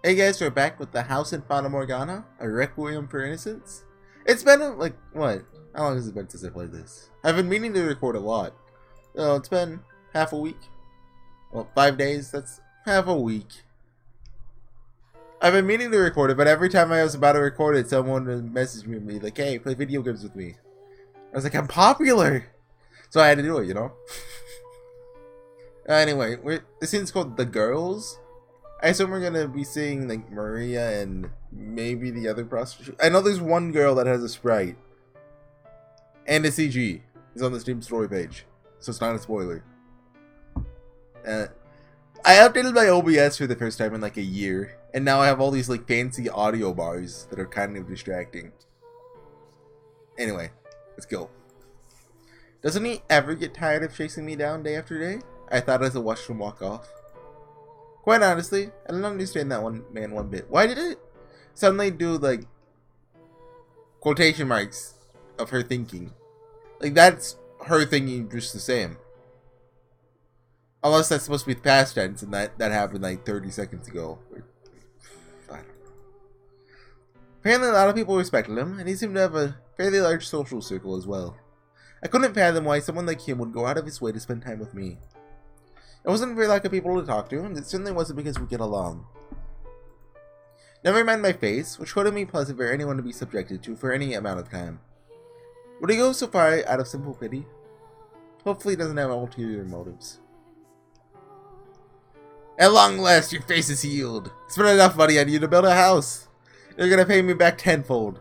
Hey guys, we're back with the house in Fata Morgana, a Requiem for Innocence. It's been like, what? How long has it been since I played this? I've been meaning to record a lot. Oh, it's been half a week. Well, 5 days, that's half a week. I've been meaning to record it, but every time I was about to record it, someone would message me like, hey, play video games with me. I was like, I'm popular! So I had to do it, you know? Anyway, this scene's called The Girls. I assume we're gonna be seeing like Maria and maybe the other prostitute. I know there's one girl that has a sprite and a CG. It's on the Steam story page, so it's not a spoiler. I updated my OBS for the first time in like a year, and now I have all these like fancy audio bars that are kind of distracting. Anyway, let's go. Doesn't he ever get tired of chasing me down day after day? I thought as I watched him walk off. Quite honestly, I don't understand that one bit. Why did it suddenly do like quotation marks of her thinking? Like that's her thinking just the same. Unless that's supposed to be the past tense and that happened like 30 seconds ago. I don't know. Apparently a lot of people respected him, and he seemed to have a fairly large social circle as well. I couldn't fathom why someone like him would go out of his way to spend time with me. It wasn't for lack of people to talk to, and it certainly wasn't because we get along. Never mind my face, which couldn't be pleasant for anyone to be subjected to for any amount of time. Would he go so far out of simple pity? Hopefully he doesn't have ulterior motives. At long last, your face is healed. Spent enough money on you to build a house. You're gonna pay me back tenfold.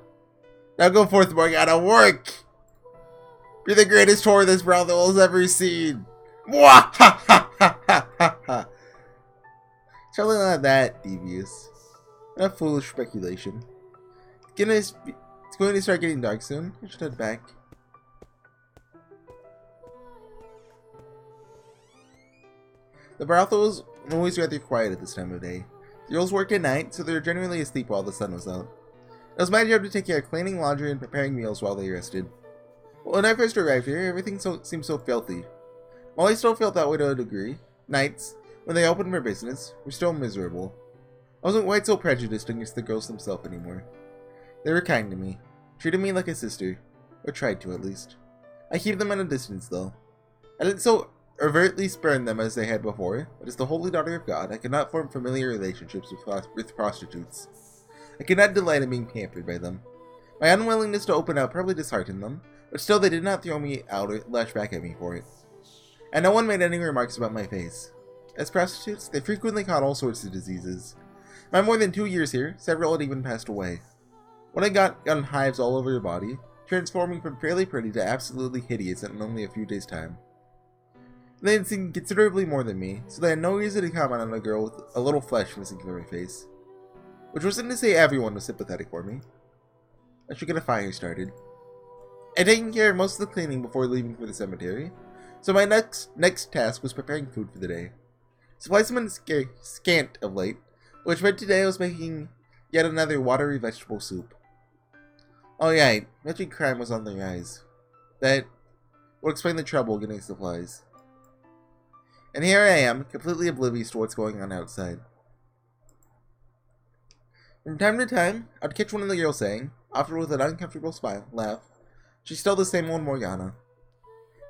Now go forth, Morgana, work! You're the greatest whore this brothel has ever seen. Mwah! Ha ha ha ha ha ha. It's probably not that devious. Not foolish speculation. It's going to start getting dark soon. I should head back. The brothel is always rather quiet at this time of day. The girls worked at night, so they were generally asleep while the sun was out. It was my job to take care of cleaning, laundry, and preparing meals while they rested. When I first arrived here, everything seemed so filthy. While I still felt that way to a degree, nights, when they opened for business, were still miserable. I wasn't quite so prejudiced against the girls themselves anymore. They were kind to me, treated me like a sister, or tried to at least. I keep them at a distance though. I didn't so overtly spurn them as they had before, but as the holy daughter of God, I could not form familiar relationships with prostitutes. I could not delight in being pampered by them. My unwillingness to open up probably disheartened them, but still they did not throw me out or lash back at me for it. And no one made any remarks about my face. As prostitutes, they frequently caught all sorts of diseases. In my more than 2 years here, several had even passed away. One had gotten hives all over her body, transforming from fairly pretty to absolutely hideous in only a few days' time. They had seen considerably more than me, so they had no reason to comment on a girl with a little flesh missing from her face. Which wasn't to say everyone was sympathetic for me. I should get a fire started. I'd taken care of most of the cleaning before leaving for the cemetery, so my next task was preparing food for the day. Supplies have been scant of late, which meant today I was making yet another watery vegetable soup. Oh yeah, mentioned crime was on the rise. That would explain the trouble getting supplies. And here I am, completely oblivious to what's going on outside. From time to time, I'd catch one of the girls saying, often with an uncomfortable laugh, she's still the same old Morgana.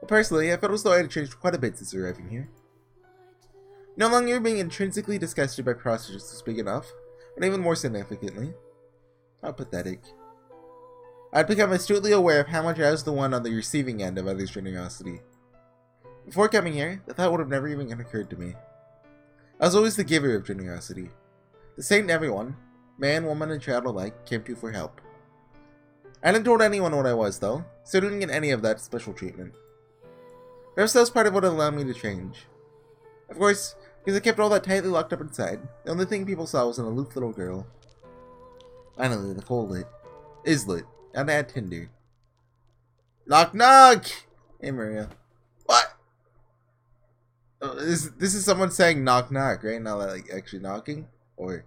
But personally, I felt as though I had changed quite a bit since arriving here. No longer being intrinsically disgusted by prostitutes was big enough, but even more significantly, how pathetic. I'd become astutely aware of how much I was the one on the receiving end of others' generosity. Before coming here, the thought would have never even occurred to me. I was always the giver of generosity. The saint everyone, man, woman, and child alike, came to for help. I hadn't told anyone what I was, though, so I didn't get any of that special treatment. Perhaps that was part of what allowed me to change. Of course, because I kept all that tightly locked up inside, the only thing people saw was an aloof little girl. Finally, the coal is lit. Now to add tinder. Knock knock! Hey Maria. What? Oh, this is someone saying knock knock, right? Not like actually knocking? Or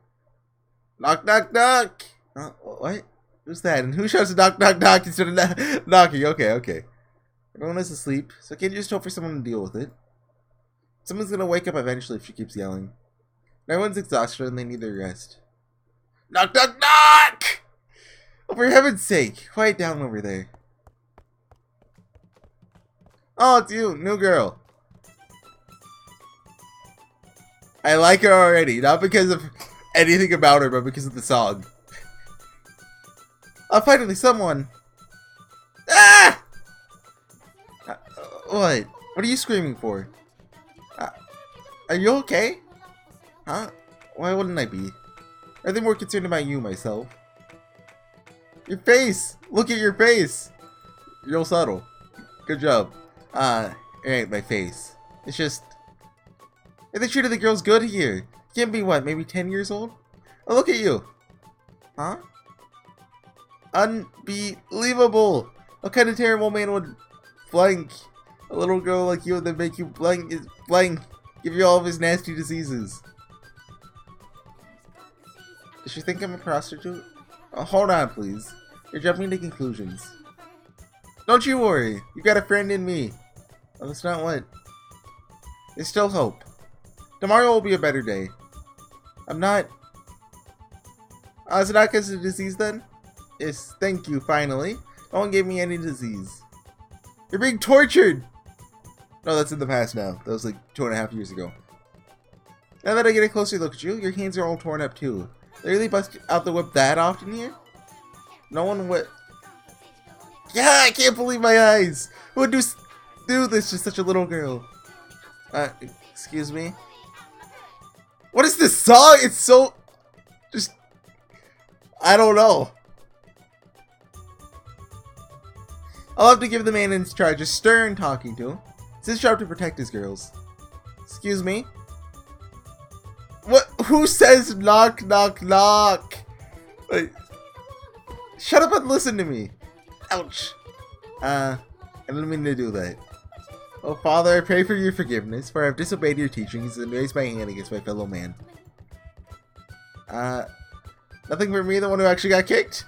knock knock knock! What? Who's that? And who shouts knock knock knock instead of knocking? Okay. Everyone is asleep, so can't you just hope for someone to deal with it? Someone's gonna wake up eventually if she keeps yelling. Everyone's exhausted and they need their rest. Knock, knock, knock! Oh, for heaven's sake, quiet down over there. Oh, it's you, new girl. I like her already, not because of anything about her, but because of the song. Oh, finally, someone. Ah! What? What are you screaming for? Are you okay? Huh? Why wouldn't I be? Are they more concerned about you, myself? Your face! Look at your face! Real subtle. Good job. Alright, my face. It's just... They treated the girls good here. You can't be, what, maybe 10 years old? Oh, look at you! Huh? Unbelievable! What kind of terrible man would blank a little girl like you and then make you blank, give you all of his nasty diseases? Does she think I'm a prostitute? Oh, hold on, please. You're jumping to conclusions. Don't you worry. You got a friend in me. Oh, that's not what. There's still hope. Tomorrow will be a better day. I'm not... is it not because of disease then? Yes, thank you, finally. No one gave me any disease. You're being tortured! No, that's in the past now. That was like 2.5 years ago. Now that I get a closer look at you, your hands are all torn up too. They really bust out the whip that often here? No one would... Yeah, I can't believe my eyes! Who would do this to such a little girl? Excuse me? What is this song? It's so... just... I don't know. I'll have to give the man in charge a stern talking to. It's his job to protect his girls. Excuse me? What? Who says knock, knock, knock? Wait. Shut up and listen to me. Ouch. I didn't mean to do that. Oh, Father, I pray for your forgiveness, for I have disobeyed your teachings and raised my hand against my fellow man. Nothing for me, the one who actually got kicked?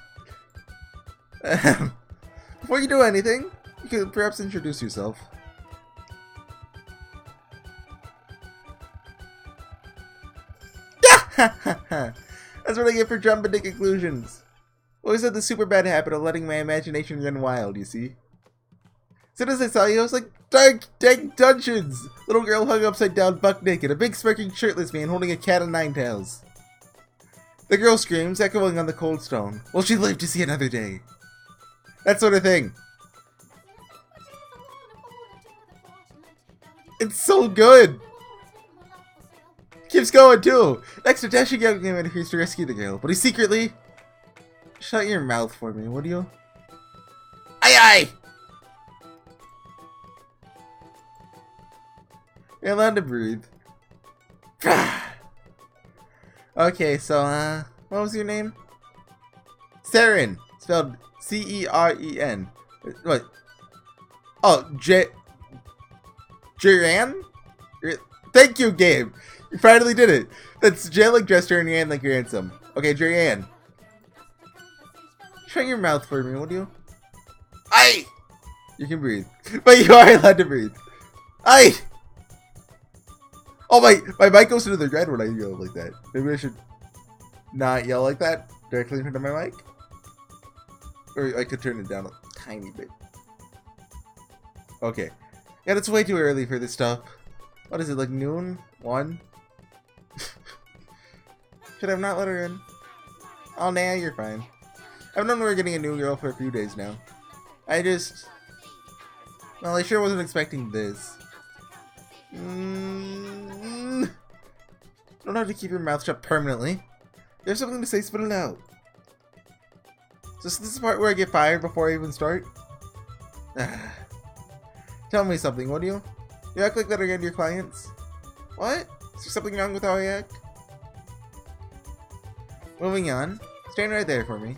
Before you do anything, you could perhaps introduce yourself. That's what I get for jumping to conclusions. Always had the super bad habit of letting my imagination run wild, you see. As soon as I saw you, I was like, dark, dank dungeons! Little girl hung upside down, buck naked, a big smirking shirtless man holding a cat of 9 tails. The girl screams, echoing on the cold stone. Will she live to see another day? That sort of thing. It's so good! Keeps going too! Next, a dashing young man appears to rescue the girl, but he secretly... Shut your mouth for me, would you? Aye aye! You're allowed to breathe. Okay, so, what was your name? Ceren! Spelled C-E-R-E-N. What? Oh, Ceren? Thank you, game! You finally did it! That's J like Jester and Yan like your handsome. Okay, Ceren. Shut your mouth for me, would you? Aye! You can breathe. But you are allowed to breathe. Aye! Oh, my mic goes into the red when I yell like that. Maybe I should not yell like that directly in front of my mic. Or I could turn it down a tiny bit. Okay. Yeah, it's way too early for this stuff. What is it, like noon? 1? Should I have not let her in? Oh, nah, you're fine. I've known we were getting a new girl for a few days now. Well, I sure wasn't expecting this. Don't have to keep your mouth shut permanently. There's something to say, spit it out. So this is the part where I get fired before I even start? Tell me something, would you? You act like that again to your clients? What? Is there something wrong with how I act? Moving on. Stand right there for me.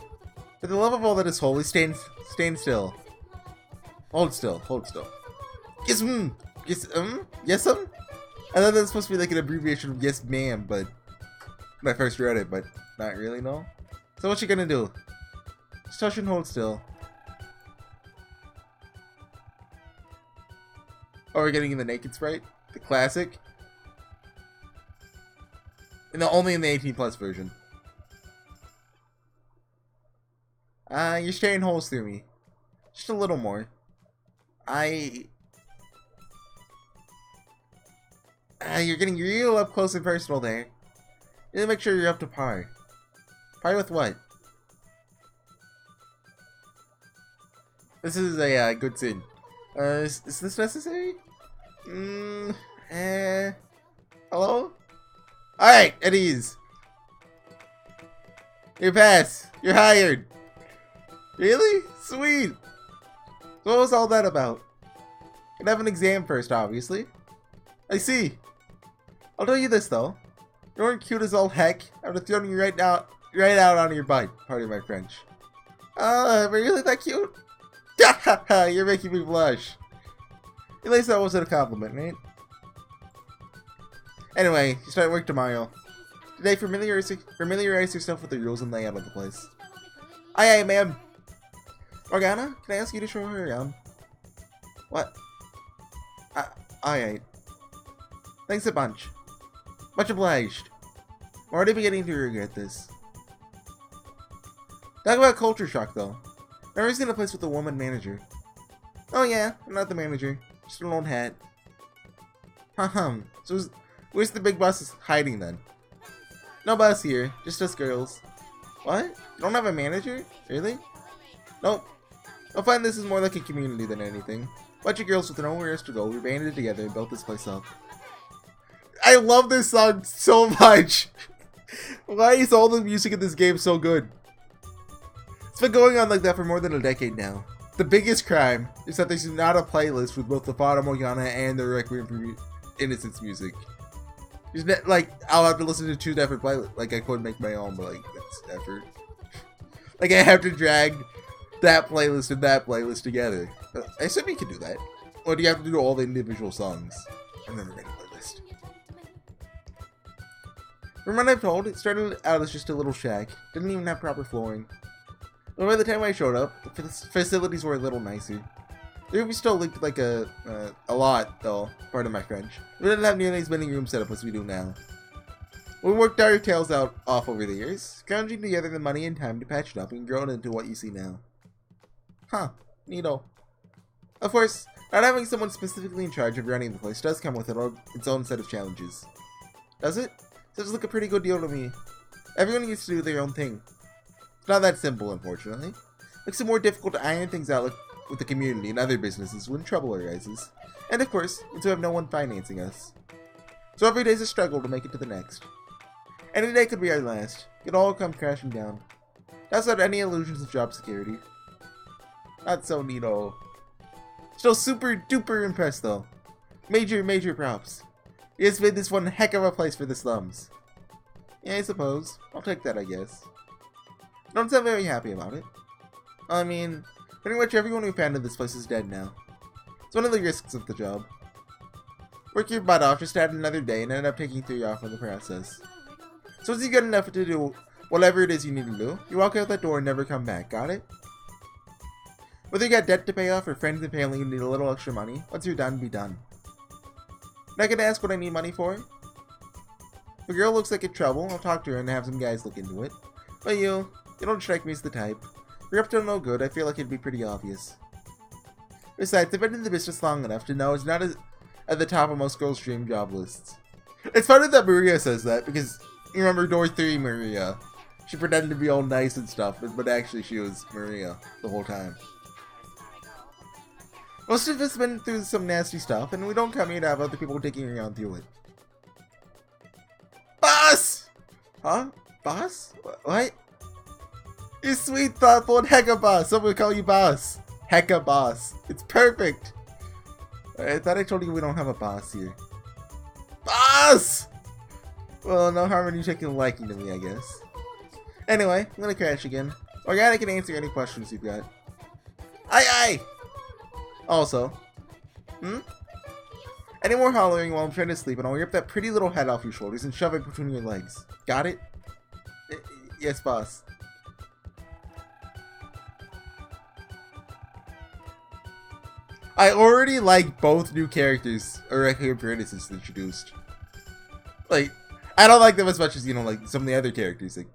For the love of all that is holy, stand still. Hold still, hold still. Yes, yes, I thought that was supposed to be like an abbreviation of yes, ma'am, but when I first read it, but not really, no. So what you gonna do? Just touch and hold still. Oh, we're getting in the Naked Sprite? The classic? Only in the 18+ version. You're staring holes through me. Just a little more. You're getting real up close and personal there. You need to make sure you're up to par. Par with what? This is a good scene. Is this necessary? Hello? Alright, at ease. You pass. You're hired. Really? Sweet. So what was all that about? Gonna have an exam first, obviously. I see. I'll tell you this though. You weren't cute as all heck. I would have thrown you right out on your butt. Pardon my French. Were you really that cute? You're making me blush. At least that wasn't a compliment, right? Anyway, you start work tomorrow. Today, familiarize yourself with the rules and layout of the place. Aye, ma'am. Morgana, can I ask you to show her around? What? Alright. Thanks a bunch. Much obliged. I'm already beginning to regret this. Talk about culture shock, though. Never seen a place with a woman manager. Oh yeah, I'm not the manager. Just an old hat. So where's the big boss hiding then? No boss here, just us girls. What? You don't have a manager? Really? Nope. I find this is more like a community than anything. Bunch of girls with nowhere else to go, we banded together and built this place up. I love this song so much! Why is all the music in this game so good? It's been going on like that for more than a decade now. The biggest crime is that there's not a playlist with both the Fata Morgana and the Requiem for Innocence music. Like, I'll have to listen to two different playlists. Like, I could make my own, but like, it's effort. Like, I have to drag that playlist and that playlist together. I assume you can do that. Or do you have to do all the individual songs? I've never made a playlist. From what I've told, it started out as just a little shack. Didn't even have proper flooring. But by the time I showed up, the facilities were a little nicer. The room still looked like a lot, though, pardon my French. We didn't have nearly as many rooms set up as we do now. We worked our tails off over the years, scrounging together the money and time to patch it up and grow it into what you see now. Huh, neato. Of course, not having someone specifically in charge of running the place does come with its own set of challenges. Does it? Sounds like a pretty good deal to me. Everyone gets to do their own thing. It's not that simple, unfortunately. Makes it more difficult to iron things out with the community and other businesses when trouble arises. And of course, we have no one financing us. So every day's a struggle to make it to the next. Any day could be our last. It all come crashing down. That's without any illusions of job security. Not so neato. Still super duper impressed though. Major props. You guys made this one heck of a place for the slums. Yeah, I suppose. I'll take that, I guess. Don't sound very happy about it. I mean, pretty much everyone who founded this place is dead now. It's one of the risks of the job. Work your butt off just to add another day and end up taking 3 off in the process. So once you get enough to do whatever it is you need to do, you walk out that door and never come back, got it? Whether you got debt to pay off or friends and family who need a little extra money, once you're done, be done. Not gonna ask what I need money for? If a girl looks like in trouble, I'll talk to her and have some guys look into it. But you don't strike me as the type. If you're up to no good, I feel like it'd be pretty obvious. Besides, I've been in the business long enough to know it's not at the top of most girls' dream job lists. It's funny that Maria says that, because you remember Door 3 Maria. She pretended to be all nice and stuff, but actually she was Maria the whole time. Most of us have been through some nasty stuff, and we don't come here to have other people taking around through it. Boss! Huh? Boss? What? You sweet, thoughtful, and hecka boss. Someone would call you boss. Hecka boss. It's perfect. I thought I told you we don't have a boss here. Boss! Well, no harm in you taking a liking to me, I guess. Anyway, I'm gonna crash again. Morgana can answer any questions you've got. Aye! Also, any more hollering while I'm trying to sleep and I'll rip that pretty little head off your shoulders and shove it between your legs. Got it? Yes, boss. I already like both new characters Requiem for Innocence introduced. Like, I don't like them as much as, like some of the other characters, like,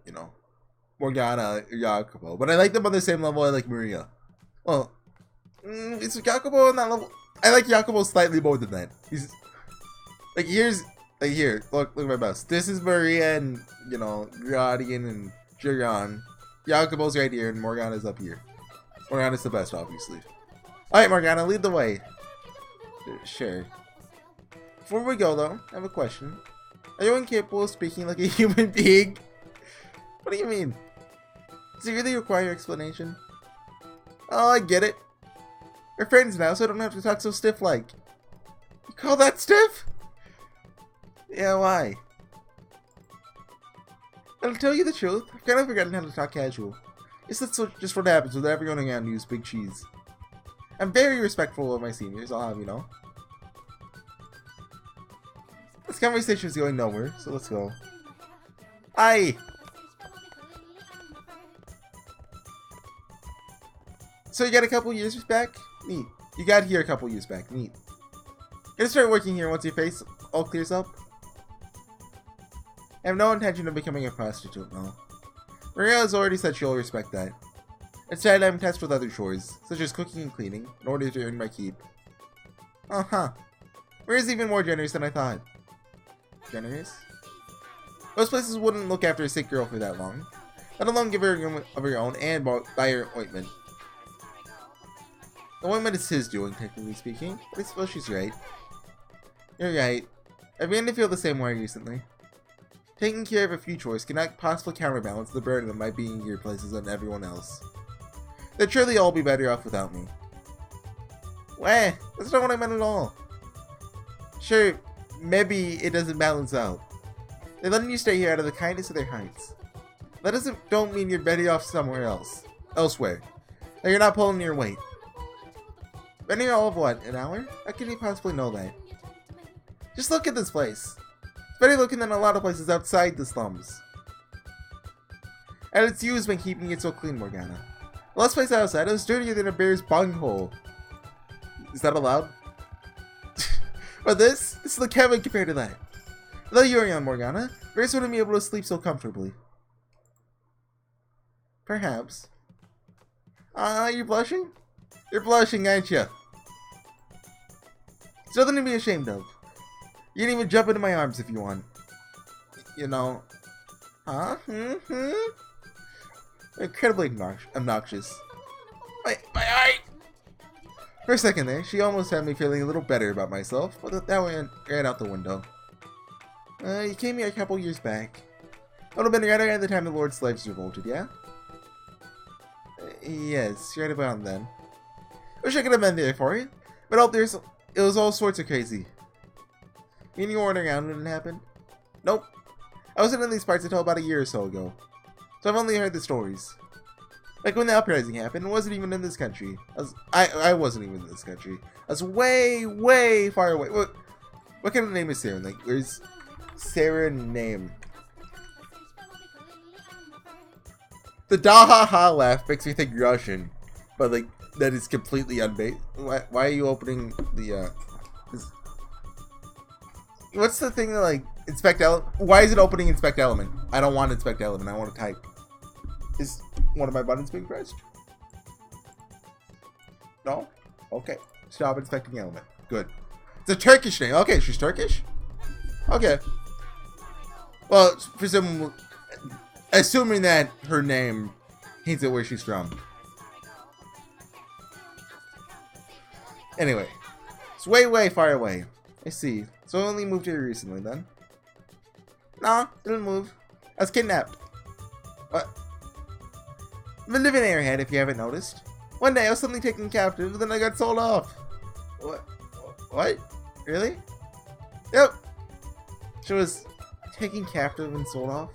Morgana or Yakubo, but I like them on the same level I like Maria. Well, is Yakubo on that level? I like Yakubo slightly more than that. He's like here. Look at my mouse. This is Maria and you know Gradian and Jiran. Yakubo's right here and Morgana's up here. Morgana's the best, obviously. All right, Morgana, lead the way. Sure. Before we go, though, I have a question. Are you incapable of speaking like a human being? What do you mean? Does it really require explanation? Oh, I get it. We're friends now, so I don't have to talk so stiff-like. You call that stiff? Yeah, why? I'll tell you the truth. I've kind of forgotten how to talk casual. That's just what happens with everyone around who's big cheese. I'm very respectful of my seniors, I'll have you know. This conversation is going nowhere, so let's go. Aye! So you got a couple years back? Neat. You got here a couple years back. Neat. You're gonna start working here once your face all clears up? I have no intention of becoming a prostitute, no. Maria has already said she'll respect that. Instead, I'm tasked with other chores, such as cooking and cleaning, in order to earn my keep. Uh-huh. Maria's even more generous than I thought. Generous? Most places wouldn't look after a sick girl for that long, let alone give her a room of her own and buy her ointment. The ointment is his doing, technically speaking, but I suppose she's right. You're right. I've begun to feel the same way recently. Taking care of a few chores cannot possibly counterbalance the burden of my being here places on everyone else. They'd surely all be better off without me. Wah, that's not what I meant at all. Sure, maybe it doesn't balance out. They're letting you stay here out of the kindness of their hearts. That don't mean you're better off somewhere else. Elsewhere. Or you're not pulling your weight. Been here all of what, an hour? How could you possibly know that? Just look at this place. It's better looking than a lot of places outside the slums. And it's you who's been keeping it so clean, Morgana. The last place outside is dirtier than a bear's bunghole. Is that allowed? But this is the cabin compared to that. Without you around, Morgana, bears wouldn't be able to sleep so comfortably. Perhaps. You're blushing? You're blushing, aren't you? It's nothing to be ashamed of. You can even jump into my arms if you want. You know. Huh? Incredibly obnoxious. My eye! For a second there, she almost had me feeling a little better about myself, but that ran out the window. You came here a couple years back. That would have been right around the time the Lord's slaves revolted, yeah? Yes, right about then. Wish I could have been there for it, but out there, it was all sorts of crazy. You weren't around when it happened? Nope. I wasn't in these parts until about a year or so ago, so I've only heard the stories. Like when the uprising happened, I wasn't even in this country. I wasn't even in this country. I was way, way far away. What kind of name is Ceren? Like, where's Ceren name? The da-ha-ha laugh makes me think Russian, but like, that is completely unbased. Why are you opening the, what's the thing that, like, inspect element? Why is it opening inspect element? I don't want inspect element, I want to type. Is one of my buttons being pressed? No? Okay. Stop inspecting element. Good. It's a Turkish name. Okay, she's Turkish? Okay. Well, assuming that her name hints at where she's from. Anyway. It's way, way far away. I see. So I only moved here recently then? Nah, didn't move. I was kidnapped. What? I've been living in Airhead if you haven't noticed. One day I was suddenly taken captive, and then I got sold off. What? Really? Yep. She was taken captive and sold off?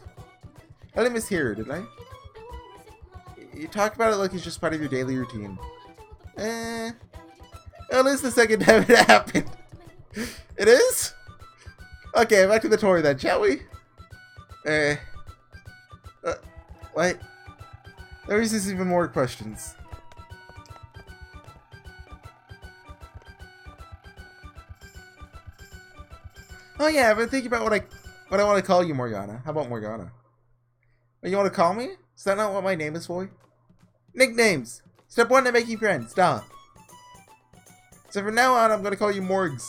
I didn't mishear her, did I? You talk about it like it's just part of your daily routine. Well, this is the second time it happened. It is? Okay, back to the tour then, shall we? What? There is just even more questions. Oh yeah, I've been thinking about what I want to call you, Morgana. How about Morgana? Oh, you want to call me? Is that not what my name is for? Nicknames! Step 1 to making friends. Stop. So from now on, I'm going to call you Morgs.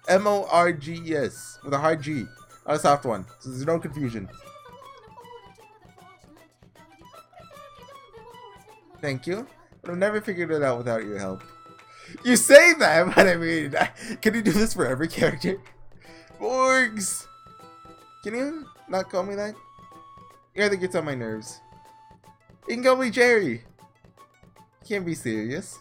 M-O-R-G-S. With a hard G. Not a soft one. So there's no confusion. Thank you. But I've never figured it out without your help. You say that, but I mean, can you do this for every character? Morgs! Can you not call me that? Yeah, that gets on my nerves. You can call me Jerry. Can't be serious.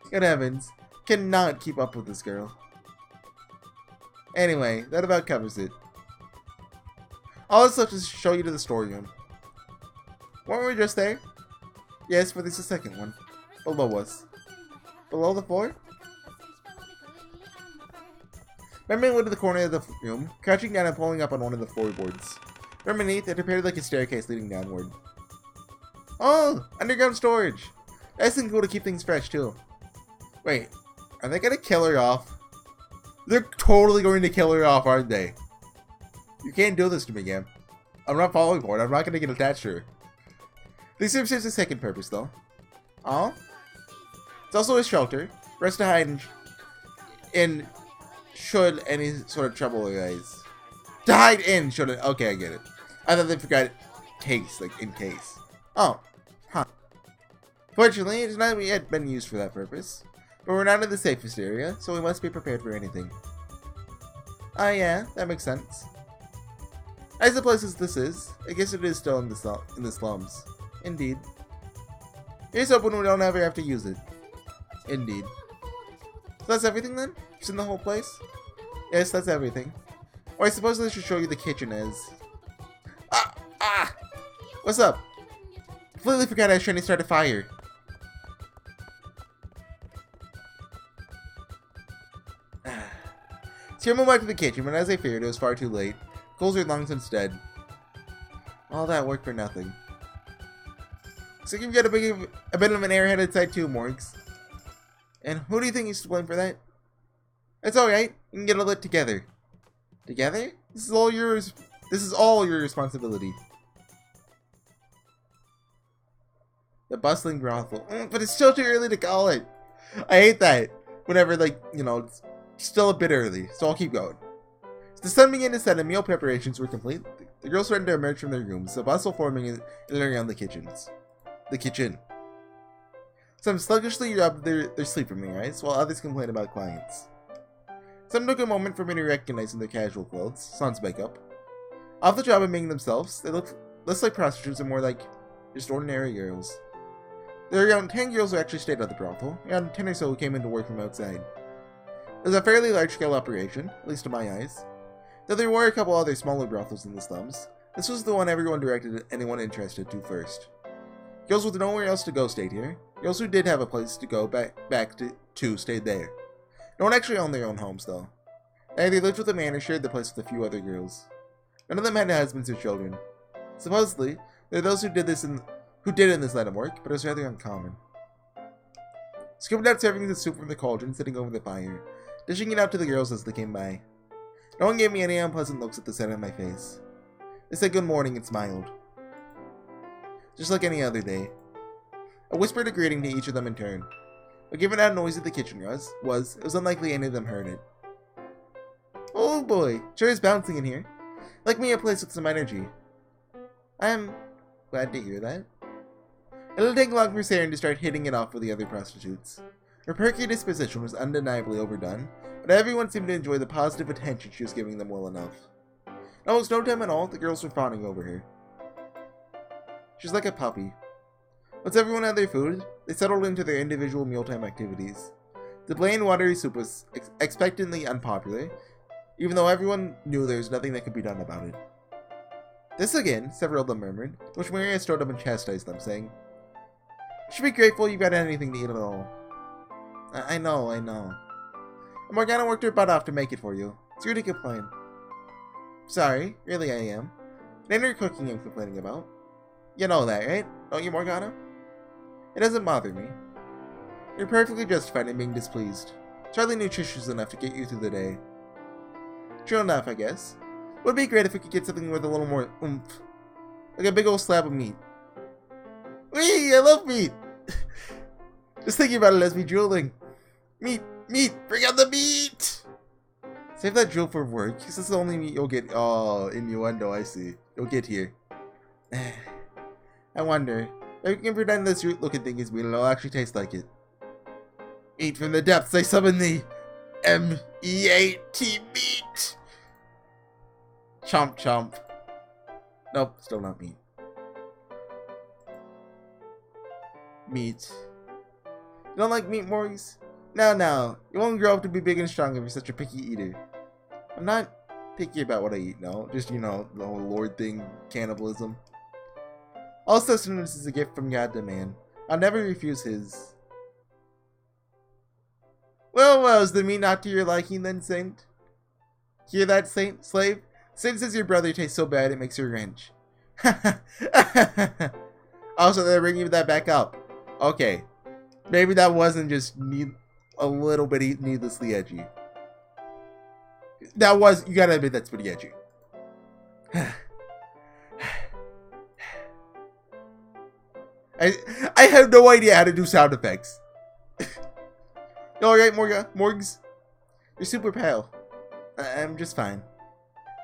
Good heavens. Cannot keep up with this girl. Anyway, that about covers it. All that's left is to show you to the storeroom. Weren't we just there? Yes, but there's a second one. Below us. Below the floor? Remember went to the corner of the room, crouching down and pulling up on one of the floorboards. From beneath, it appeared like a staircase leading downward. Oh! Underground storage! Nice and cool to keep things fresh, too. Wait, are they gonna kill her off? They're totally going to kill her off, aren't they? You can't do this to me, Gam. I'm not falling for it. I'm not gonna get attached to her. This serves as a second purpose, though. Oh? It's also a shelter. For us to hide in should any sort of trouble arise. To hide in should it. Okay, I get it. I thought they forgot case, like in case. Oh. Huh. Fortunately, it has not yet been used for that purpose. But we're not in the safest area, so we must be prepared for anything. Ah, yeah, that makes sense. As the place as this is, I guess it is still in the slums. Indeed. Here's hoping we don't ever have to use it. Indeed. So that's everything then? Just in the whole place? Yes, that's everything. Or I suppose I should show you the kitchen as... Ah! What's up? Completely forgot I was trying to start a fire. So I moved back to the kitchen, but as I feared, it was far too late. Coals are long since dead. All that work for nothing. So you've got a bit of an airheaded side too, Morgs. And who do you think is to blame for that? It's alright. You can get it lit together. Together? This is all yours. This is all your responsibility. The bustling brothel. But it's still too early to call it. I hate that. Whenever, like, you know, it's still a bit early. So I'll keep going. As the sun began to set and meal preparations were complete, the girls started to emerge from their rooms, the bustle forming in and around the kitchen. Some sluggishly rubbed their sleep from their eyes, while others complained about clients. Some took a moment for me to recognize in their casual clothes, sans makeup. Off the job of being themselves, they looked less like prostitutes and more like just ordinary girls. There were around 10 girls who actually stayed at the brothel, around 10 or so who came in to work from outside. It was a fairly large-scale operation, at least to my eyes. Though there were a couple other smaller brothels in the slums, this was the one everyone directed anyone interested to first. Girls with nowhere else to go stayed here. Girls who did have a place to go back to stayed there. No one actually owned their own homes, though. They either lived with a man or shared the place with a few other girls. None of them had husbands or children. Supposedly, there are those who did in this line of work, but it was rather uncommon. Scooping out servings of soup from the cauldron sitting over the fire, dishing it out to the girls as they came by. No one gave me any unpleasant looks at the sight of my face. They said good morning and smiled. Just like any other day. I whispered a greeting to each of them in turn, but given how noisy the kitchen was, it was unlikely any of them heard it. Oh boy, sure is bouncing in here. Like me a place with some energy. I am glad to hear that. It'll take long for Ceren to start hitting it off with the other prostitutes. Her perky disposition was undeniably overdone, but everyone seemed to enjoy the positive attention she was giving them well enough. In almost no time at all, the girls were fawning over her. She's like a puppy. Once everyone had their food, they settled into their individual mealtime activities. The bland watery soup was expectantly unpopular, even though everyone knew there was nothing that could be done about it. This again, several of them murmured, which Maria stood up and chastised them, saying, "You should be grateful you've got anything to eat at all." I know. And Morgana worked her butt off to make it for you. It's rude to complain. Sorry, really I am. It ain't her cooking I'm complaining about. You know that, right? Don't you, Morgana? It doesn't bother me. You're perfectly justified in being displeased. It's hardly nutritious enough to get you through the day. True enough, I guess. Would be great if we could get something with a little more oomph. Like a big old slab of meat. Wee! I love meat! Just thinking about it has me drooling. Meat! Meat! Bring out the meat! Save that drool for work, because this is the only meat you'll get. Oh, innuendo, I see. You'll get here. I wonder, if we can pretend this root looking thing is meat, it'll actually taste like it. Meat from the depths, I summon thee! M-E-A-T meat! Chomp chomp. Nope, still not meat. Meat. You don't like meat, Morgs? No. You won't grow up to be big and strong if you're such a picky eater. I'm not picky about what I eat, no. Just, you know, the whole Lord thing, cannibalism. All sustenance is a gift from God to man. I'll never refuse his. Well, is the meat not to your liking then, Saint? Hear that, Saint? Slave? Saint says your brother tastes so bad it makes her wrench. Also, they're bringing that back up. Okay. Maybe that wasn't just a little bit needlessly edgy. That was, you gotta admit, that's pretty edgy. I have no idea how to do sound effects. You alright, Morgs? You're super pale. I'm just fine.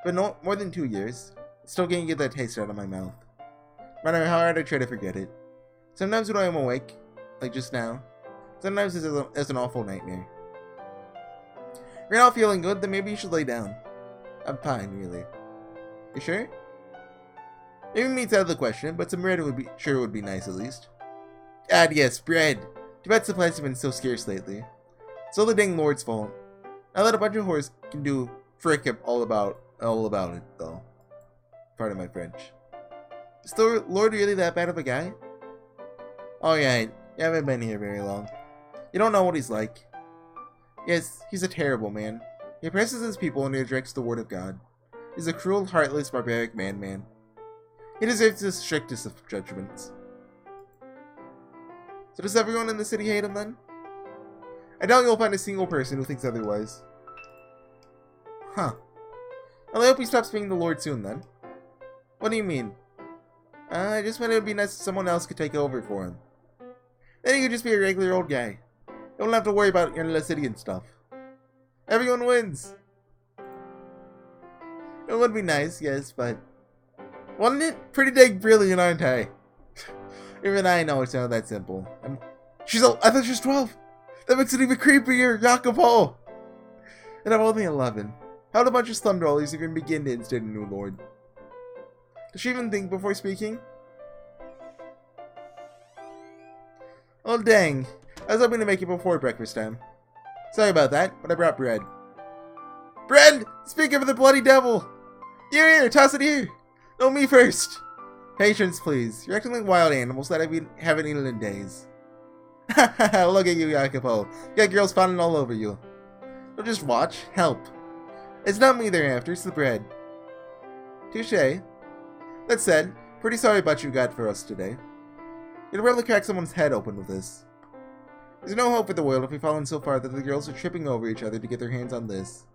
But no more than 2 years. Still can't get that taste out of my mouth. No matter how hard I try to forget it. Sometimes when I'm awake, like just now, sometimes it's an awful nightmare. If you're not feeling good, then maybe you should lay down. I'm fine, really. You sure? Maybe meat's out of the question, but some bread would be nice at least. God, yes, bread. Too bad supplies have been so scarce lately. It's all the dang Lord's fault. Now that a bunch of whores can do frick all about it, though. Pardon my French. Is the Lord really that bad of a guy? Oh yeah, you haven't been here very long. You don't know what he's like. Yes, he's a terrible man. He oppresses his people and rejects the word of God. He's a cruel, heartless, barbaric man. He deserves the strictest of judgments. So does everyone in the city hate him then? I doubt you'll find a single person who thinks otherwise. Huh. Well, I hope he stops being the Lord soon then. What do you mean? I just meant it would be nice if someone else could take over for him. Then he could just be a regular old guy. You don't have to worry about your city and stuff. Everyone wins! It would be nice, yes, but... wasn't it? Pretty dang brilliant, aren't I? Even I know it's not that simple. I thought she was 12! That makes it even creepier, Jacopo! And I'm only 11. How'd a bunch of slum dwellers even begin to instate a new lord? Does she even think before speaking? Oh dang, I was hoping to make it before breakfast time. Sorry about that, but I brought bread. Bread! Speak of the bloody devil! Here, toss it here! No, me first! Patience, please. You're acting like wild animals that I haven't eaten in days. Hahaha, look at you, Jacopo. You got girls fawning all over you. Don't just watch, help. It's not me they're after, it's the bread. Touché. That said, pretty sorry about what you got for us today. You'd probably crack someone's head open with this. There's no hope for the world if we've fallen so far that the girls are tripping over each other to get their hands on this.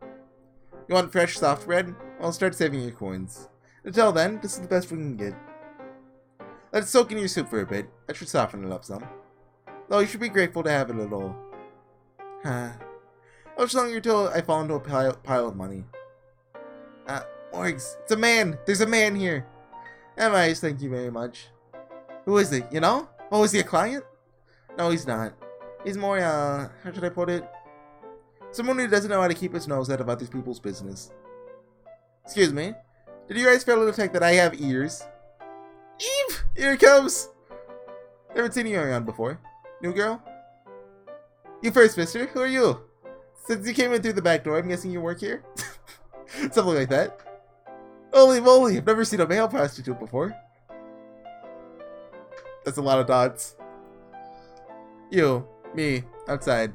You want fresh, soft bread? Well, start saving your coins. Until then, this is the best we can get. Let it soak in your soup for a bit. That should soften it up some. Though you should be grateful to have it at all. How much longer till I fall into a pile of money? Morgs, it's a man! There's a man here! Nice, thank you very much. Who is he, you know? Oh, is he a client? No, he's not. He's more, how should I put it? Someone who doesn't know how to keep his nose out of other people's business. Excuse me? Did you guys fail to detect that I have ears? Eve! Here it comes! Never seen you around before. New girl? You first, mister. Who are you? Since you came in through the back door, I'm guessing you work here? Something like that. Holy moly, I've never seen a male prostitute before. That's a lot of dots. You, me, outside.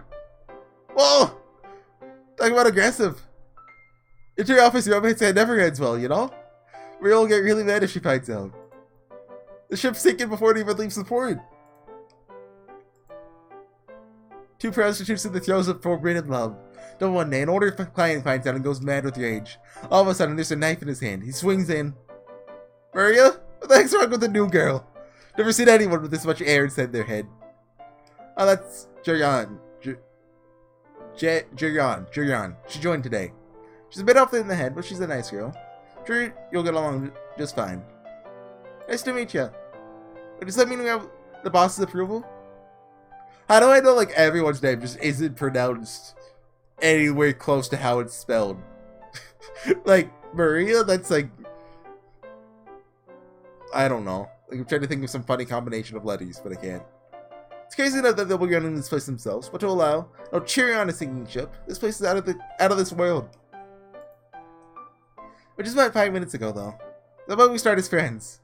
Whoa! Talk about aggressive. Inter-office romance never ends well, you know? We'll all get really mad if she finds out. The ship's sinking before it even leaves the port. Two prostitutes in the throes of forbidden love. Then one day, an older client finds out and goes mad with rage. All of a sudden, there's a knife in his hand. He swings in. Maria? What the heck's wrong with the new girl? Never seen anyone with this much air inside their head. Oh, that's Ceren. Ceren. She joined today. She's a bit off in the head, but she's a nice girl. Sure, you'll get along just fine. Nice to meet you. Does that mean we have the boss's approval? How do I know, like, everyone's name just isn't pronounced anywhere close to how it's spelled? Like, Maria, that's like... I don't know. Like, I'm trying to think of some funny combination of letters, but I can't. It's crazy enough that they'll be running this place themselves, but to allow no cheering on a sinking ship. This place is out of this world. Which is about 5 minutes ago, though. How about we start as friends?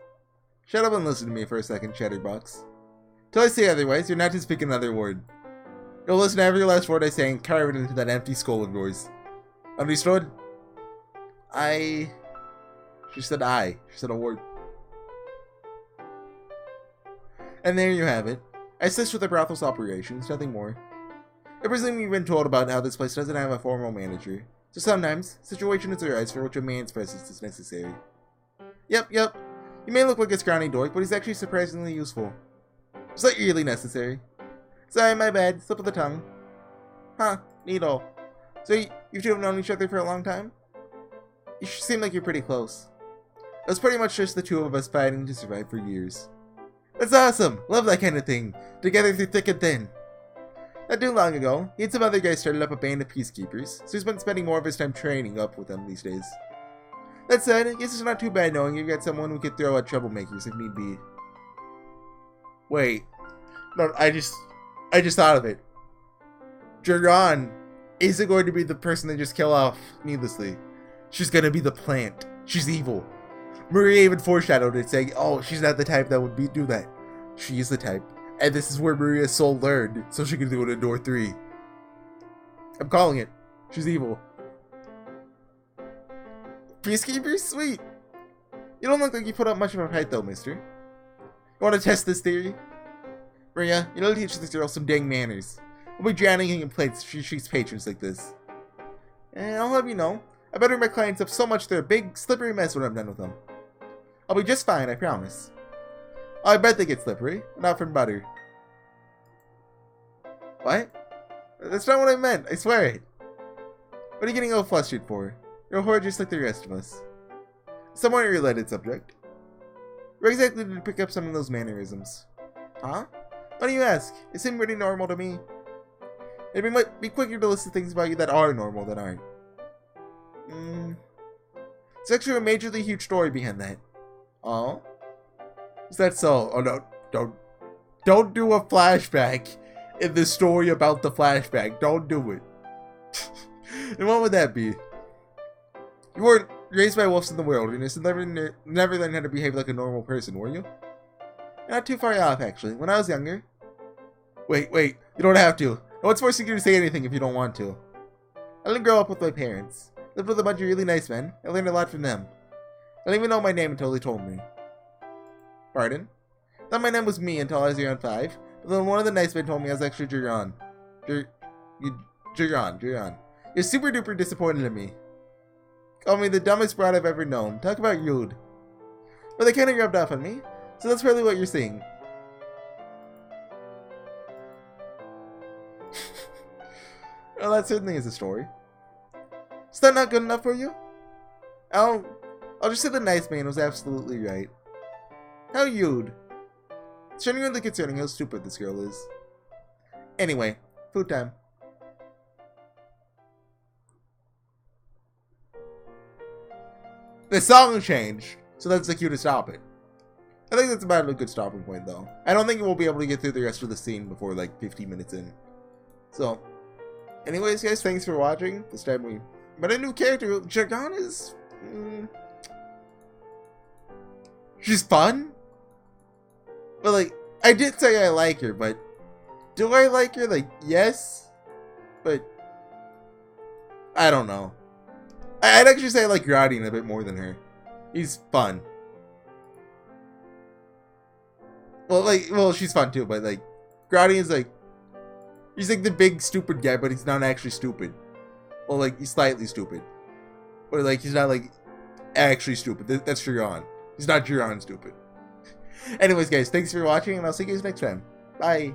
Shut up and listen to me for a second, Chatterbox. Till I say otherwise, you're not to speak another word. You'll listen to every last word I say and carve it into that empty skull of yours. Understood? She said I. She said a word. And there you have it. I assist with the brothel's operations, nothing more. I presume you've been told about how this place doesn't have a formal manager. So sometimes, situations arise for which a man's presence is necessary. Yep. He may look like a scrawny dork, but he's actually surprisingly useful. Is that really necessary? Sorry, my bad. Slip of the tongue. Huh, neato. So you two have known each other for a long time? You seem like you're pretty close. It was pretty much just the two of us fighting to survive for years. That's awesome! Love that kind of thing. Together through thick and thin. Not too long ago, he and some other guys started up a band of peacekeepers, so he's been spending more of his time training up with them these days. That said, I guess it's not too bad knowing you've got someone who could throw at troublemakers if need be. Wait. No, I just thought of it. Ceren isn't going to be the person they just kill off needlessly. She's gonna be the plant. She's evil. Maria even foreshadowed it, saying, oh, she's not the type that would do that. She is the type. And this is where Maria's soul learned, so she can do it in door 3. I'm calling it. She's evil. Peacekeepers? Sweet. You don't look like you put up much of a fight though, mister. You want to test this theory? Maria, you know to teach this girl some dang manners. We'll be drowning in plates if she treats patrons like this. And I'll have you know, I better my clients up so much they're a big, slippery mess when I'm done with them. I'll be just fine, I promise. Oh, I bet they get slippery. Not from butter. What? That's not what I meant, I swear it. What are you getting all flustered for? You're a whore just like the rest of us. Somewhat a related subject. Where exactly did you pick up some of those mannerisms? Huh? Why do you ask? It seemed pretty normal to me. It might be quicker to listen to things about you that are normal than aren't. It's actually a majorly huge story behind that. Oh? Is that so? Oh no, don't do a flashback in the story about the flashback. Don't do it. And what would that be? You weren't raised by wolves in the wilderness and never learned how to behave like a normal person, were you? Not too far off, actually. When I was younger... Wait, you don't have to. No one's forcing you to say anything if you don't want to. I didn't grow up with my parents. Lived with a bunch of really nice men. I learned a lot from them. I didn't even know my name until they told me. Pardon? I thought my name was me until I was around 5, but then one of the nice men told me I was actually Ceren. Ceren. You're super duper disappointed in me. Called me the dumbest brat I've ever known. Talk about rude. But they kinda rubbed off on me, so that's probably what you're seeing. Well, that certainly is a story. Is that not good enough for you? I'll just say the nice man was absolutely right. How rude. It's genuinely concerning how stupid this girl is. Anyway, food time. The song changed, so that's the cue to stop it. I think that's about a good stopping point, though. I don't think we'll be able to get through the rest of the scene before like 15 minutes in. So, anyways, guys, thanks for watching. This time we met a new character. Ceren is... she's fun. But, like, I did say I like her, but... do I like her? Like, yes. But... I don't know. I'd actually say I like Gradian a bit more than her. He's fun. Well, she's fun too, but, like... Gradian's, like... he's, like, the big, stupid guy, but he's not actually stupid. Or like he's slightly stupid. Or like he's not like actually stupid. That's Jiran. He's not Jiran stupid. Anyways, guys, thanks for watching, and I'll see you guys next time. Bye.